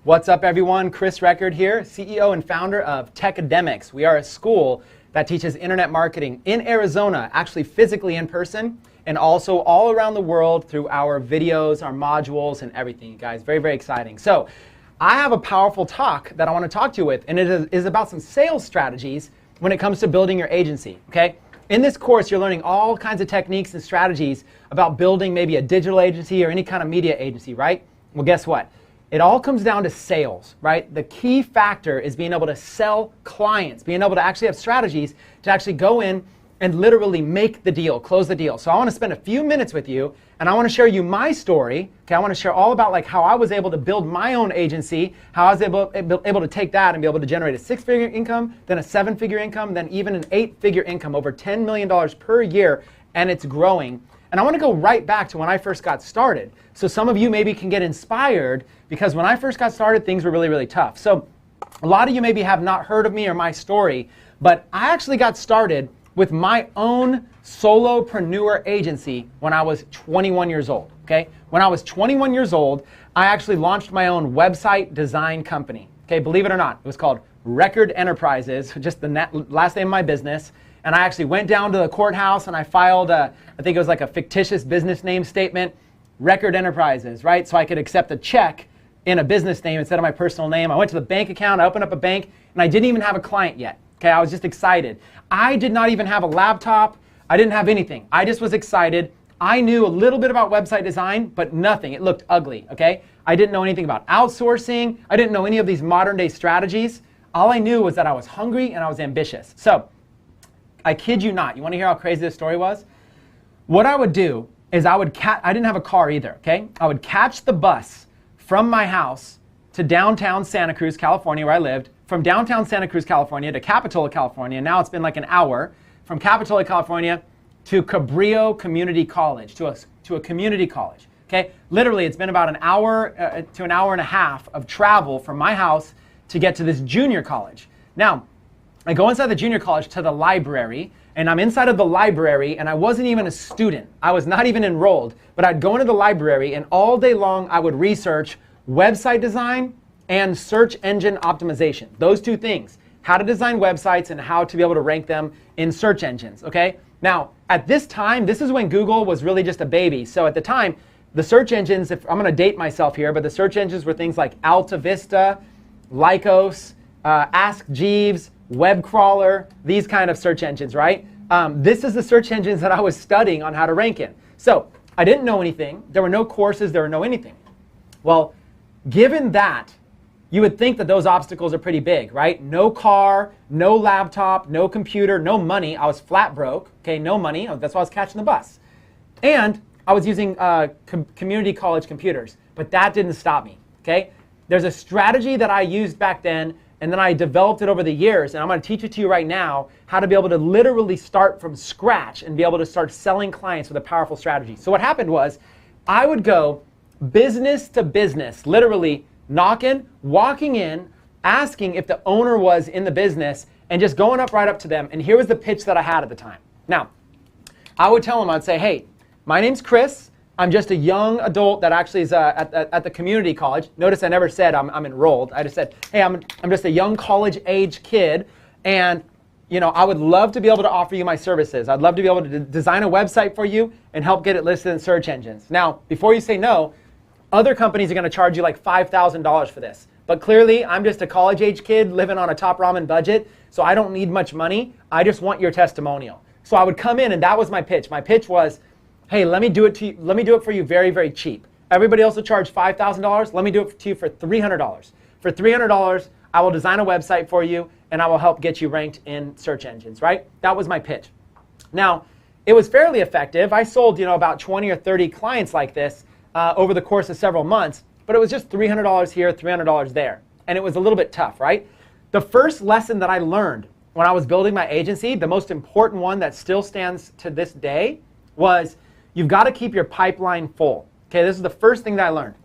What's up, everyone? Chris Record here, CEO and founder of Techademics. We are a school that teaches internet marketing in Arizona, actually physically in person, and also all around the world through our videos, our modules, and everything, you guys. Very, very exciting. So I have a powerful talk that I want to talk to you with, and it is about some sales strategies when it comes to building your agency, okay? In this course, you're learning all kinds of techniques and strategies about building maybe a digital agency or any kind of media agency, right? Well, guess what? It all comes down to sales, right? The key factor is being able to sell clients, being able to actually have strategies to actually go in and literally make the deal, close the deal. So I want to spend a few minutes with you, and I want to share you my story. Okay, I want to share all about like how I was able to build my own agency, how I was able to take that and be able to generate a 6-figure income, then a 7-figure income, then even an 8-figure income, over $10 million per year, and it's growing. And I want to go right back to when I first got started. So some of you maybe can get inspired, because when I first got started, things were really, really tough. So a lot of you maybe have not heard of me or my story, but I actually got started with my own solopreneur agency when I was 21 years old, okay? When I was 21 years old, I actually launched my own website design company, okay? Believe it or not, it was called Record Enterprises, just the last name of my business. And I actually went down to the courthouse and I filed I think it was like a fictitious business name statement, Record Enterprises, right? So I could accept a check in a business name instead of my personal name. I went to the bank account, I opened up a bank, and I didn't even have a client yet. Okay, I was just excited. I did not even have a laptop. I didn't have anything. I just was excited. I knew a little bit about website design, but nothing. It looked ugly, okay? I didn't know anything about outsourcing. I didn't know any of these modern day strategies. All I knew was that I was hungry and I was ambitious. So, I kid you not. You want to hear how crazy this story was? What I would do is I didn't have a car either, okay? I would catch the bus from my house to downtown Santa Cruz, California, where I lived, from downtown Santa Cruz, California to Capitola, California. Now it's been like an hour. From Capitola, California to Cabrillo Community College, to a community college, okay? Literally, it's been about an hour to an hour and a half of travel from my house to get to this junior college. Now, I go inside the junior college to the library, and I'm inside of the library, and I wasn't even a student. I was not even enrolled, but I'd go into the library, and all day long I would research website design and search engine optimization. Those two things, how to design websites and how to be able to rank them in search engines, okay? Now, at this time, this is when Google was really just a baby. So at the time, the search engines, if I'm gonna date myself here, but the search engines were things like Alta Vista, Lycos, Ask Jeeves, Web Crawler, these kind of search engines, right? This is the search engines that I was studying on how to rank in. So I didn't know anything. There were no courses, there were no anything. Well, given that, you would think that those obstacles are pretty big, right? No car, no laptop, no computer, no money. I was flat broke, okay, no money. That's why I was catching the bus. And I was using community college computers, but that didn't stop me, okay? There's a strategy that I used back then, and then I developed it over the years, and I'm going to teach it to you right now, how to be able to literally start from scratch and be able to start selling clients with a powerful strategy. So what happened was, I would go business to business, literally knocking, walking in, asking if the owner was in the business, and just going right up to them. And here was the pitch that I had at the time. Now, I would tell them, I'd say, hey, my name's Chris. I'm just a young adult that actually is at the community college. Notice I never said I'm enrolled. I just said, hey, I'm just a young college-age kid, and you know, I would love to be able to offer you my services. I'd love to be able to design a website for you and help get it listed in search engines. Now, before you say no, other companies are going to charge you like $5,000 for this. But clearly, I'm just a college-age kid living on a top ramen budget, so I don't need much money. I just want your testimonial. So I would come in, and that was my pitch. My pitch was, hey, let me do it for you very, very cheap. Everybody else will charge $5,000. Let me do it to you for $300. For $300, I will design a website for you, and I will help get you ranked in search engines, right? That was my pitch. Now, it was fairly effective. I sold, about 20 or 30 clients like this over the course of several months, but it was just $300 here, $300 there. And it was a little bit tough, right? The first lesson that I learned when I was building my agency, the most important one that still stands to this day, was you've got to keep your pipeline full. Okay, this is the first thing that I learned.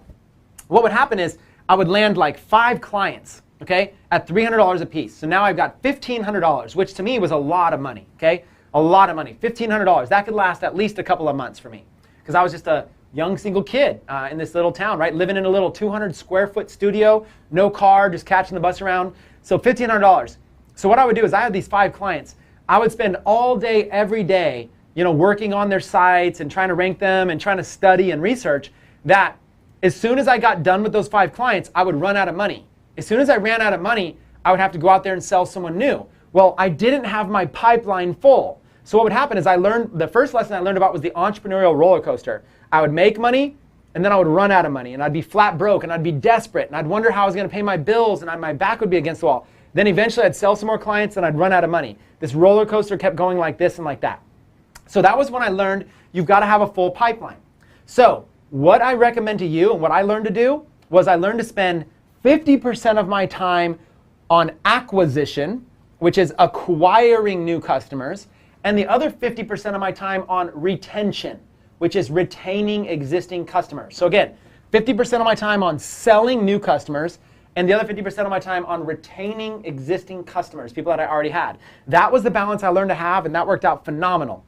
What would happen is I would land like 5 clients, okay, at $300 a piece. So now I've got $1,500, which to me was a lot of money, okay? A lot of money, $1,500. That could last at least a couple of months for me, because I was just a young single kid in this little town, right? Living in a little 200 square foot studio, no car, just catching the bus around. So $1,500. So what I would do is I had these 5 clients. I would spend all day, every day, working on their sites and trying to rank them and trying to study and research that as soon as I got done with those 5 clients, I would run out of money. As soon as I ran out of money, I would have to go out there and sell someone new. Well, I didn't have my pipeline full. So what would happen is the first lesson I learned about was the entrepreneurial roller coaster. I would make money, and then I would run out of money, and I'd be flat broke, and I'd be desperate, and I'd wonder how I was going to pay my bills, and my back would be against the wall. Then eventually I'd sell some more clients, and I'd run out of money. This roller coaster kept going like this and like that. So that was when I learned you've got to have a full pipeline. So what I recommend to you and what I learned to do was I learned to spend 50% of my time on acquisition, which is acquiring new customers, and the other 50% of my time on retention, which is retaining existing customers. So again, 50% of my time on selling new customers, and the other 50% of my time on retaining existing customers, people that I already had. That was the balance I learned to have, and that worked out phenomenal.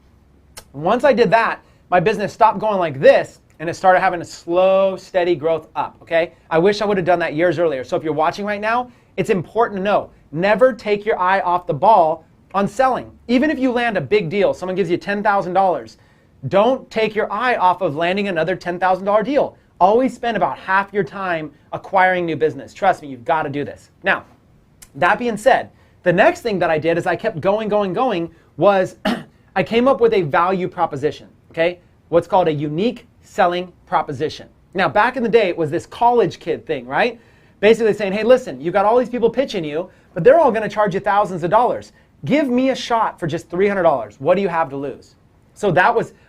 Once I did that, my business stopped going like this, and it started having a slow, steady growth up, okay? I wish I would have done that years earlier. So if you're watching right now, it's important to know, never take your eye off the ball on selling. Even if you land a big deal, someone gives you $10,000, don't take your eye off of landing another $10,000 deal. Always spend about half your time acquiring new business. Trust me, you've got to do this. Now, that being said, the next thing that I did is I kept going, was I came up with a value proposition, okay? What's called a unique selling proposition. Now, back in the day, it was this college kid thing, right? Basically saying, hey, listen, you got all these people pitching you, but they're all going to charge you thousands of dollars. Give me a shot for just $300. What do you have to lose? So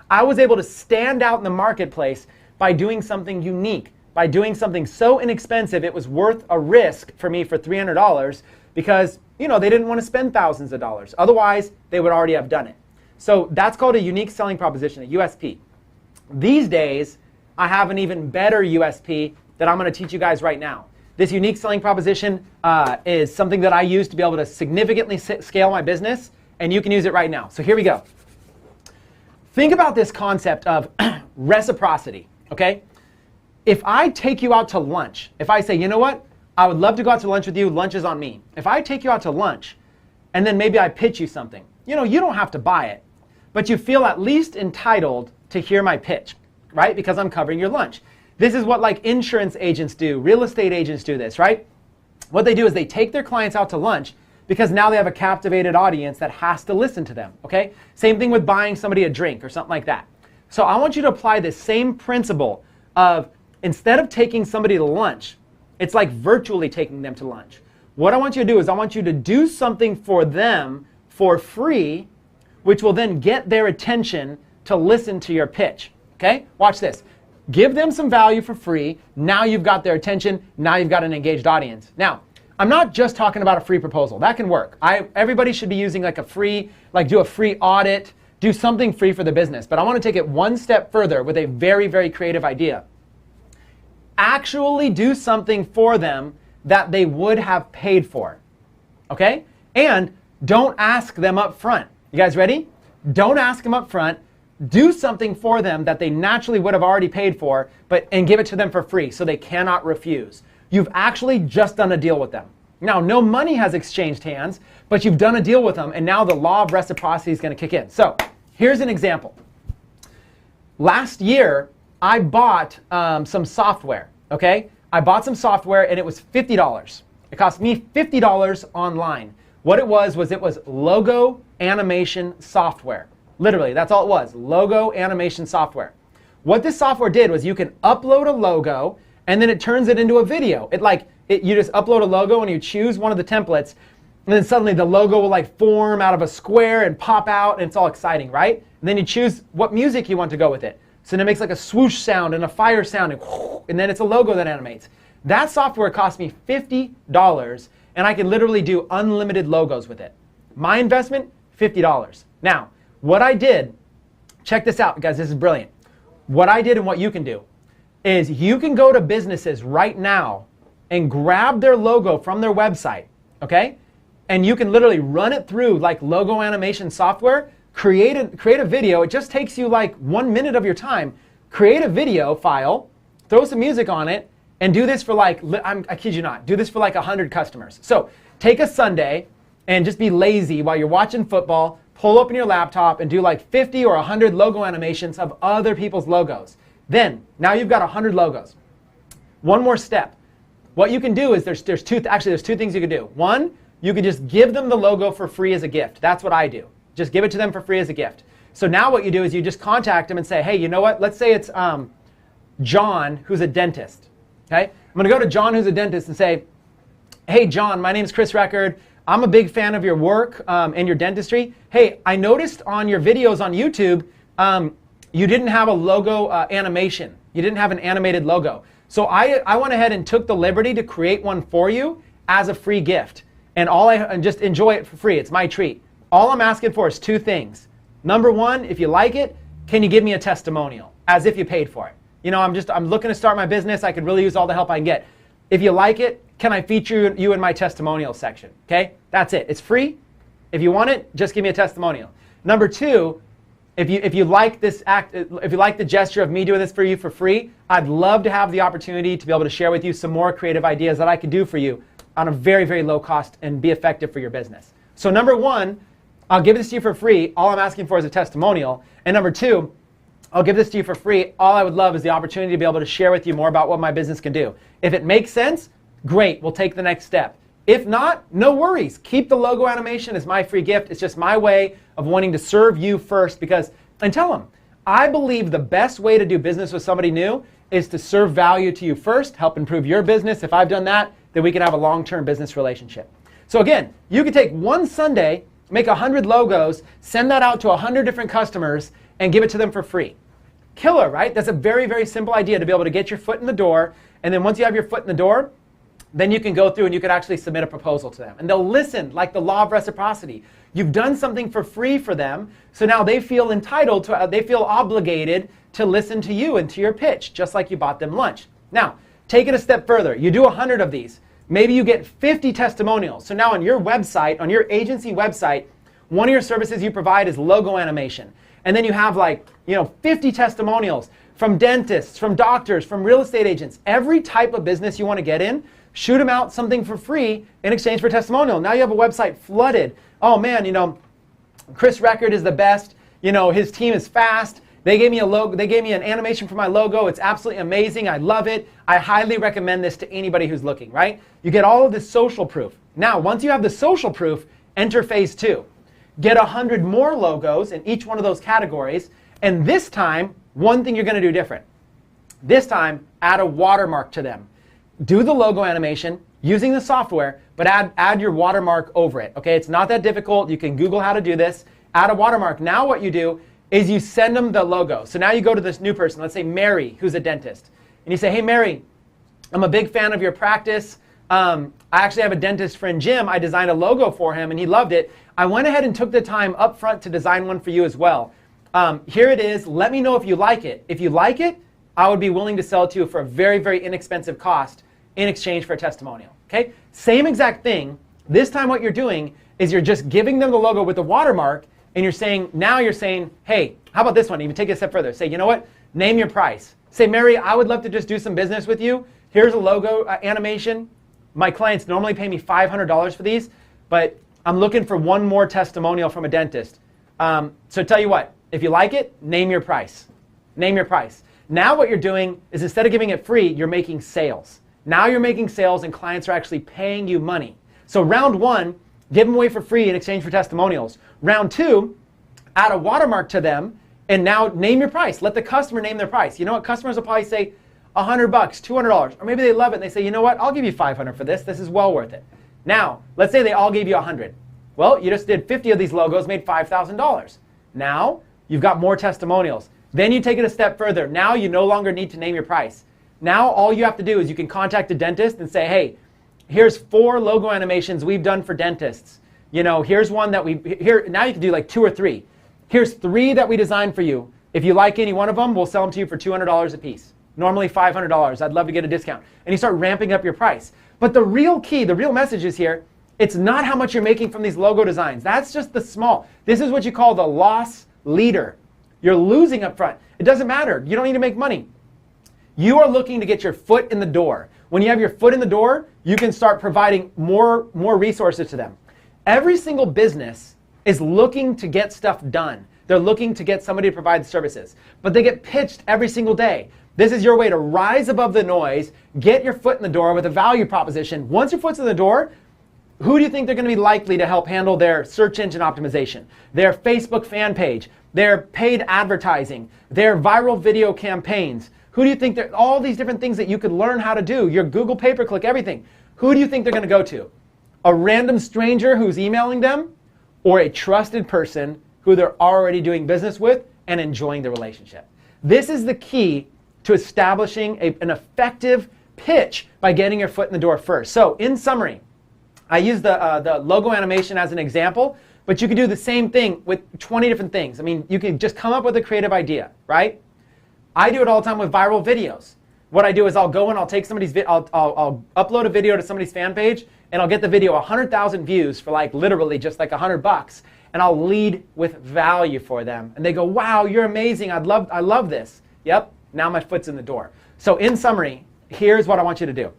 I was able to stand out in the marketplace by doing something unique, by doing something so inexpensive it was worth a risk for me for $300 because, they didn't want to spend thousands of dollars. Otherwise, they would already have done it. So that's called a unique selling proposition, a USP. These days, I have an even better USP that I'm going to teach you guys right now. This unique selling proposition is something that I use to be able to significantly scale my business, and you can use it right now. So here we go. Think about this concept of reciprocity, okay? If I take you out to lunch, if I say, you know what, I would love to go out to lunch with you, lunch is on me. If I take you out to lunch, and then maybe I pitch you something, you don't have to buy it, but you feel at least entitled to hear my pitch, right? Because I'm covering your lunch. This is what like insurance agents do, real estate agents do this, right? What they do is they take their clients out to lunch because now they have a captivated audience that has to listen to them, okay? Same thing with buying somebody a drink or something like that. So I want you to apply this same principle of instead of taking somebody to lunch, it's like virtually taking them to lunch. What I want you to do is I want you to do something for them for free, which will then get their attention to listen to your pitch, okay? Watch this. Give them some value for free. Now you've got their attention. Now you've got an engaged audience. Now, I'm not just talking about a free proposal. That can work. Everybody should be using like do a free audit, do something free for the business. But I want to take it one step further with a very, very creative idea. Actually do something for them that they would have paid for, okay? And don't ask them up front. You guys ready? Don't ask them up front. Do something for them that they naturally would have already paid for, and give it to them for free so they cannot refuse. You've actually just done a deal with them. Now, no money has exchanged hands, but you've done a deal with them, and now the law of reciprocity is going to kick in. So here's an example. Last year, I bought some software, okay? I bought some software, and it was $50. It cost me $50 online. What it was logo animation software. Literally, that's all it was, logo animation software. What this software did was you can upload a logo, and then it turns it into a video. You just upload a logo, and you choose one of the templates, and then suddenly the logo will like form out of a square and pop out, and it's all exciting, right? And then you choose what music you want to go with it. So then it makes like a swoosh sound and a fire sound, and then it's a logo that animates. That software cost me $50, and I could literally do unlimited logos with it. My investment, $50. Now, what I did, check this out, guys, this is brilliant. What I did and what you can do is you can go to businesses right now and grab their logo from their website, okay? And you can literally run it through like logo animation software, create a video. It just takes you like 1 minute of your time. create a video file, throw some music on it, and do this for like, I kid you not, do this for like 100 customers. So take a Sunday and just be lazy while you're watching football, pull open your laptop and do like 50 or 100 logo animations of other people's logos. Then, now you've got 100 logos. One more step. What you can do is there's two things you can do. One, you can just give them the logo for free as a gift. That's what I do. Just give it to them for free as a gift. So now what you do is you just contact them and say, hey, you know what? Let's say it's John, who's a dentist. Okay? I'm going to go to John, who's a dentist, and say, hey, John, my name's Chris Record. I'm a big fan of your work and your dentistry. Hey, I noticed on your videos on YouTube, you didn't have a logo animation. You didn't have an animated logo. So I went ahead and took the liberty to create one for you as a free gift. And just enjoy it for free. It's my treat. All I'm asking for is two things. Number one, if you like it, can you give me a testimonial as if you paid for it? You know, I'm looking to start my business. I could really use all the help I can get. If you like it, can I feature you in my testimonial section? Okay, that's it. It's free. If you want it, just give me a testimonial. Number two, if you like this act, if you like the gesture of me doing this for you for free, I'd love to have the opportunity to be able to share with you some more creative ideas that I could do for you on a very, very low cost and be effective for your business. So number one, I'll give this to you for free. All I'm asking for is a testimonial. And number two, I'll give this to you for free. All I would love is the opportunity to be able to share with you more about what my business can do. If it makes sense, great, we'll take the next step. If not, no worries. Keep the logo animation as my free gift. It's just my way of wanting to serve you first and tell them, I believe the best way to do business with somebody new is to serve value to you first, help improve your business. If I've done that, then we can have a long-term business relationship. So again, you could take one Sunday, make 100 logos, send that out to 100 different customers, and give it to them for free. Killer, right? That's a very, very simple idea to be able to get your foot in the door. And then once you have your foot in the door, then you can go through and you can actually submit a proposal to them. And they'll listen like the law of reciprocity. You've done something for free for them, so now they feel entitled to, they feel obligated to listen to you and to your pitch, just like you bought them lunch. Now, take it a step further. You do 100 of these. Maybe you get 50 testimonials. So now on your website, on your agency website, one of your services you provide is logo animation. And then you have 50 testimonials from dentists, from doctors, from real estate agents. Every type of business you want to get in, shoot them out something for free in exchange for a testimonial. Now you have a website flooded. Oh man, Chris Record is the best. His team is fast. They gave me a logo. They gave me an animation for my logo. It's absolutely amazing. I love it. I highly recommend this to anybody who's looking, right? You get all of this social proof. Now, once you have the social proof, enter phase two. Get 100 more logos in each one of those categories. And this time, one thing you're going to do different. This time, add a watermark to them. Do the logo animation using the software, but add your watermark over it. Okay, it's not that difficult. You can Google how to do this. Add a watermark. Now what you do is you send them the logo. So now you go to this new person, let's say Mary, who's a dentist. And you say, hey Mary, I'm a big fan of your practice. I actually have a dentist friend, Jim. I designed a logo for him and he loved it. I went ahead and took the time up front to design one for you as well. Here it is. Let me know if you like it. If you like it, I would be willing to sell it to you for a very, very inexpensive cost in exchange for a testimonial. Okay? Same exact thing. This time what you're doing is you're just giving them the logo with the watermark and you're saying, hey, how about this one? Even take it a step further. Say, you know what? Name your price. Say, Mary, I would love to just do some business with you. Here's a logo animation. My clients normally pay me $500 for these, but I'm looking for one more testimonial from a dentist. So tell you what, if you like it, name your price. Name your price. Now what you're doing is instead of giving it free, you're making sales. Now you're making sales and clients are actually paying you money. So round one, give them away for free in exchange for testimonials. Round two, add a watermark to them and now name your price. Let the customer name their price. You know what? Customers will probably say $100, $200, or maybe they love it and they say, you know what? I'll give you $500 for this. This is well worth it. Now, let's say they all gave you 100. Well, you just did 50 of these logos, made $5,000. Now, you've got more testimonials. Then you take it a step further. Now you no longer need to name your price. Now all you have to do is you can contact a dentist and say, hey, here's 4 logo animations we've done for dentists. Here's one that now you can do like 2 or 3. Here's 3 that we designed for you. If you like any one of them, we'll sell them to you for $200 a piece. Normally $500. I'd love to get a discount. And you start ramping up your price. But the real key, the real message is here, it's not how much you're making from these logo designs. That's just the small. This is what you call the loss leader. you're losing up front. It doesn't matter. You don't need to make money. You are looking to get your foot in the door. When you have your foot in the door, you can start providing more resources to them. Every single business is looking to get stuff done. They're looking to get somebody to provide services, but they get pitched every single day. This is your way to rise above the noise, get your foot in the door with a value proposition. Once your foot's in the door, who do you think they're going to be likely to help handle their search engine optimization, their Facebook fan page, their paid advertising, their viral video campaigns? Who do you think they're, all these different things that you could learn how to do, your Google pay-per-click, everything. Who do you think they're going to go to? A random stranger who's emailing them, or a trusted person who they're already doing business with and enjoying the relationship? This is the key to establishing an effective pitch by getting your foot in the door first. So in summary, I use the logo animation as an example, but you could do the same thing with 20 different things. I mean, you can just come up with a creative idea, right? I do it all the time with viral videos. What I do is I'll go and I'll take somebody's I'll upload a video to somebody's fan page, and I'll get the video 100,000 views for like literally just like $100, and I'll lead with value for them. And they go, wow, you're amazing. I love this. Yep, now my foot's in the door. So in summary, here's what I want you to do.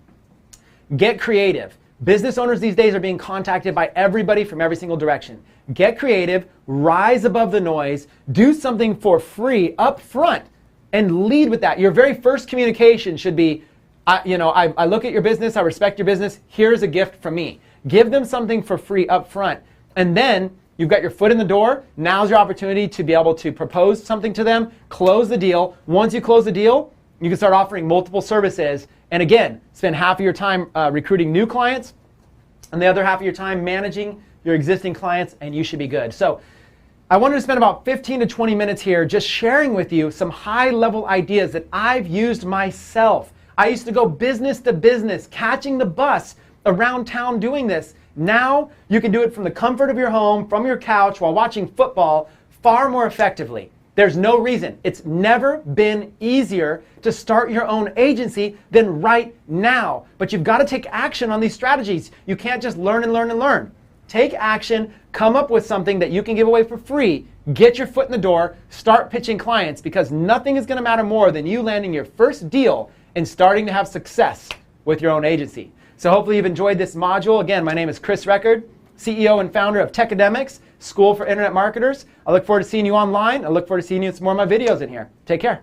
Get creative. Business owners these days are being contacted by everybody from every single direction. Get creative, rise above the noise, do something for free up front, and lead with that. Your very first communication should be, I look at your business, I respect your business, here's a gift from me. Give them something for free up front. And then you've got your foot in the door. Now's your opportunity to be able to propose something to them, close the deal. Once you close the deal, you can start offering multiple services. And again, spend half of your time recruiting new clients and the other half of your time managing your existing clients, and you should be good. So I wanted to spend about 15 to 20 minutes here just sharing with you some high-level ideas that I've used myself. I used to go business to business, catching the bus around town doing this. Now you can do it from the comfort of your home, from your couch, while watching football far more effectively. There's no reason. It's never been easier to start your own agency than right now. But you've got to take action on these strategies. You can't just learn and learn and learn. Take action, come up with something that you can give away for free, get your foot in the door, start pitching clients, because nothing is going to matter more than you landing your first deal and starting to have success with your own agency. So hopefully you've enjoyed this module. Again, my name is Chris Record, CEO and founder of Techademics, School for Internet Marketers. I look forward to seeing you online. I look forward to seeing you in some more of my videos in here. Take care.